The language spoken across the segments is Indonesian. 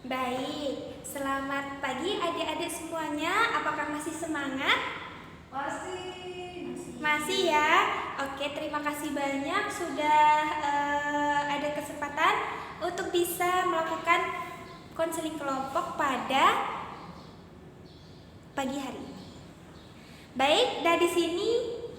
Baik, selamat pagi adik-adik semuanya. Apakah masih semangat? Masih. Masih ya. Oke, terima kasih banyak sudah ada kesempatan untuk bisa melakukan konseling kelompok pada pagi hari ini. Baik, dari sini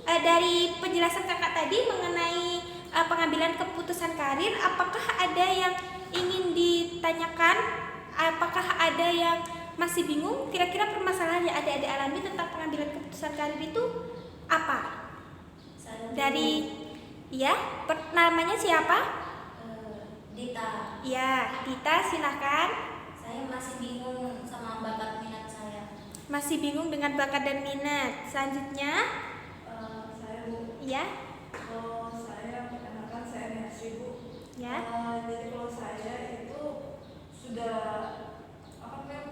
dari penjelasan kakak tadi mengenai pengambilan keputusan karir, apakah ada yang ingin ditanyakan? Apakah ada yang masih bingung? Kira-kira permasalahan yang adik-adik alami tentang pengambilan keputusan karir itu apa? Dari ya, namanya siapa? Dita. Ya, Dita, silahkan. Saya masih bingung sama bakat minat saya. Masih bingung dengan bakat dan minat. Selanjutnya, Saya Bu. ya, Kalau saya perkenalkan saya Mercy Bu. ya. Jadi kalau saya itu sudah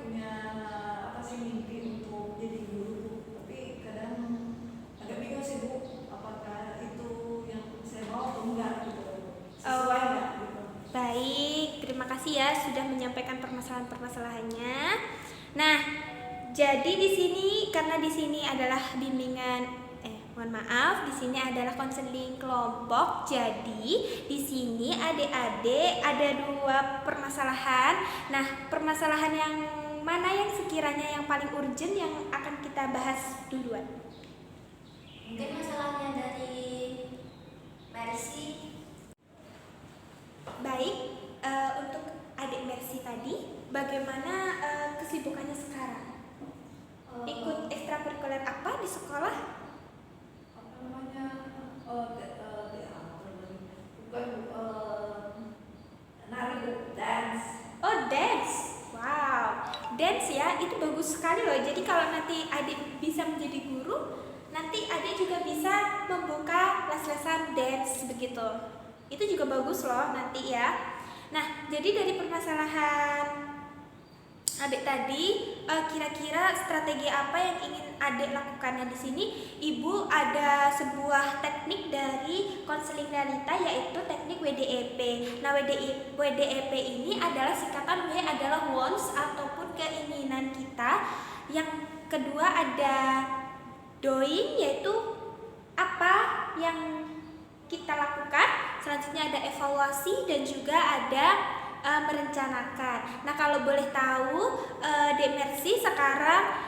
punya mimpi untuk jadi guru, tapi kadang agak bingung sih Bu, apakah itu yang saya mau atau enggak gitu, sesuai enggak gitu. Baik, terima kasih ya sudah menyampaikan permasalahan-permasalahannya. Nah, jadi di sini karena di sini adalah bimbingan mohon maaf, di sini adalah konseling kelompok. Jadi, di sini adik-adik ada dua permasalahan. Nah, permasalahan yang mana yang sekiranya yang paling urgent yang akan kita bahas duluan? Mungkin masalahnya dari Mercy. Baik, untuk adik Mercy tadi, bagaimana kesibukannya sekarang? Ikut ekstrakurikuler apa di sekolah? Nari Bu, dance. Oh, dance. Wow, dance ya, itu bagus sekali loh. Jadi kalau nanti adik bisa menjadi guru, nanti adik juga bisa membuka les-lesan dance begitu. Itu juga bagus loh nanti ya. Nah, jadi dari permasalahan adik tadi, kira-kira strategi apa yang ingin adik lakukannya di sini? Ibu ada sebuah teknik dari konseling realita, yaitu teknik WDEP. Nah, WDEP ini adalah singkatan W adalah wants ataupun keinginan kita. Yang kedua ada doing, yaitu apa yang kita lakukan. Selanjutnya ada evaluasi dan juga ada merencanakan. Nah, kalau boleh tahu, Dek Mercy sekarang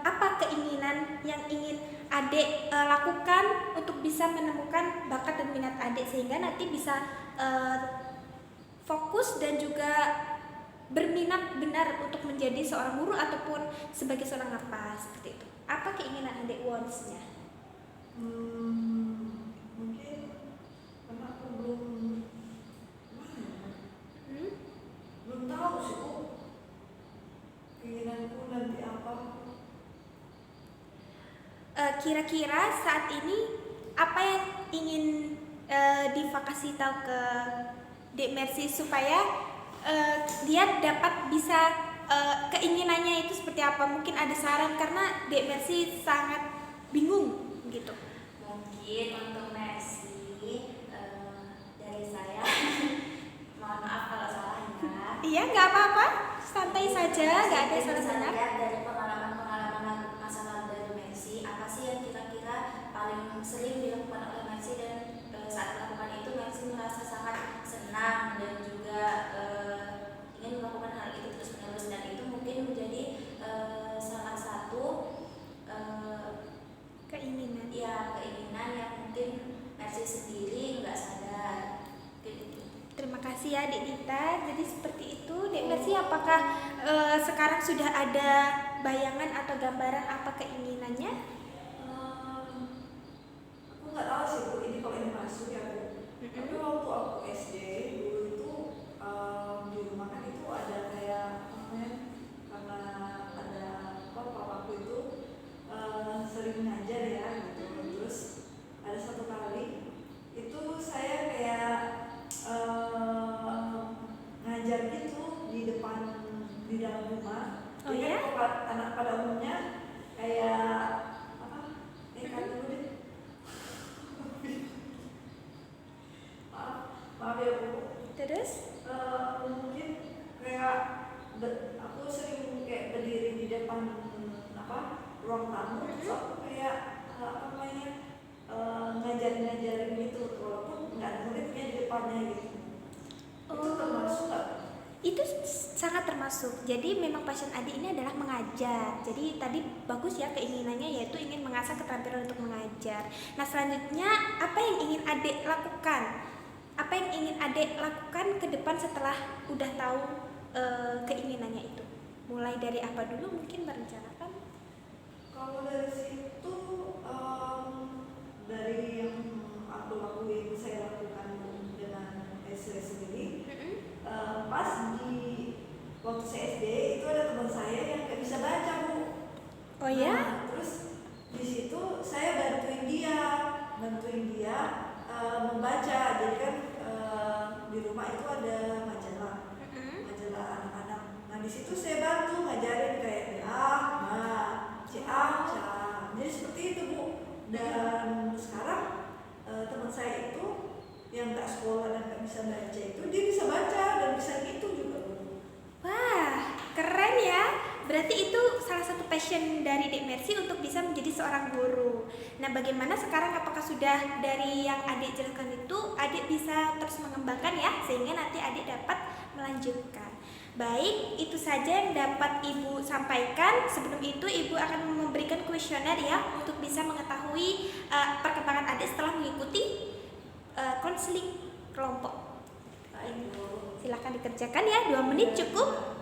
apa keinginan yang ingin adik lakukan untuk bisa menemukan bakat dan minat adik sehingga nanti bisa fokus dan juga berminat benar untuk menjadi seorang guru ataupun sebagai seorang apa seperti itu. Apa keinginan adik wants-nya? Mungkin karena aku belum tahu sih Bu, keinginanku nanti apa. Kira-kira saat ini apa yang ingin Diva kasih tahu ke Dek Mercy supaya dia dapat bisa keinginannya itu seperti apa? Mungkin ada saran karena Dek Mercy sangat bingung gitu. Mungkin untuk Mercy, dari saya mohon maaf kalau salah ya. Iya, nggak apa-apa, santai saja, nggak ada salah benar. Lihat dari pengalaman masa lalu dari Mercy, apa sih yang kira-kira paling sering dilakukan oleh Mercy dan saat melakukan itu Mercy merasa sangat senang dan juga ingin melakukan hal itu terus-menerus, dan itu mungkin menjadi salah satu Keinginan. keinginan yang mungkin Mercy sendiri nggak sadar. Terima kasih ya Dek Dita. Jadi seperti itu Dek Mercy, apakah sekarang sudah ada bayangan atau gambaran apa keinginannya? Aku nggak tahu sih Bu, ini kalau ini masuk ya Bu. Tapi waktu aku SD dulu itu di rumah kan itu ada kayak karena ada papaku itu sering ngajar ya gitu. Terus ada satu kali itu saya kayak ngajar gitu di dalam rumah. Oh ya? Anak pada umumnya kayak kan dulu deh. Maaf ya Bu. Terus? Mungkin kayak aku sering kayak berdiri di depan ruang tamu, terus aku kayak ngajarin gitu, walaupun nggak ada muridnya di depannya gitu. Itu termasuk nggak? Itu sangat termasuk. Jadi memang passion adik ini adalah mengajar. Jadi tadi bagus ya keinginannya, yaitu ingin mengasah keterampilan untuk mengajar. Nah selanjutnya apa yang ingin adik lakukan? Apa yang ingin adik lakukan ke depan setelah udah tahu keinginannya itu? Mulai dari apa dulu mungkin merencanakan? Kalau dari situ dari yang aku lakuin, saya lakukan dengan SD sendiri. Pas di waktu saya SD itu ada teman saya yang nggak bisa baca, Bu. Oh ya? Nah, terus di situ saya bantuin dia membaca. Jadi kan di rumah itu ada majalah anak-anak. Nah di situ saya bantu ngajarin kayak jadi seperti itu, Bu. Dan sekarang teman saya itu yang nggak sekolah dan nggak bisa baca itu dia bisa baca dan bisa gitu juga, Bu. Wah, keren ya. Berarti itu salah satu passion dari Dek Mercy untuk bisa menjadi seorang guru. Nah, bagaimana sekarang, apakah sudah dari yang adik jelaskan itu adik bisa terus mengembangkan ya, sehingga nanti adik dapat melanjutkan. Baik, itu saja yang dapat Ibu sampaikan. Sebelum itu Ibu akan memberikan kuesioner ya untuk bisa mengetahui perkembangan adik setelah mengikuti konseling kelompok. Silahkan dikerjakan ya, 2 menit cukup.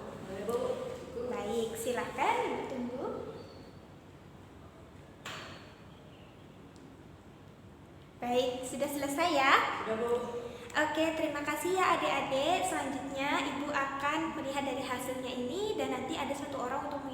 Baik, silahkan Ibu tunggu. Baik, sudah selesai ya? Sudah, Bu. Oke, terima kasih ya adik-adik. Selanjutnya Ibu akan melihat dari hasilnya ini dan nanti ada satu orang untuk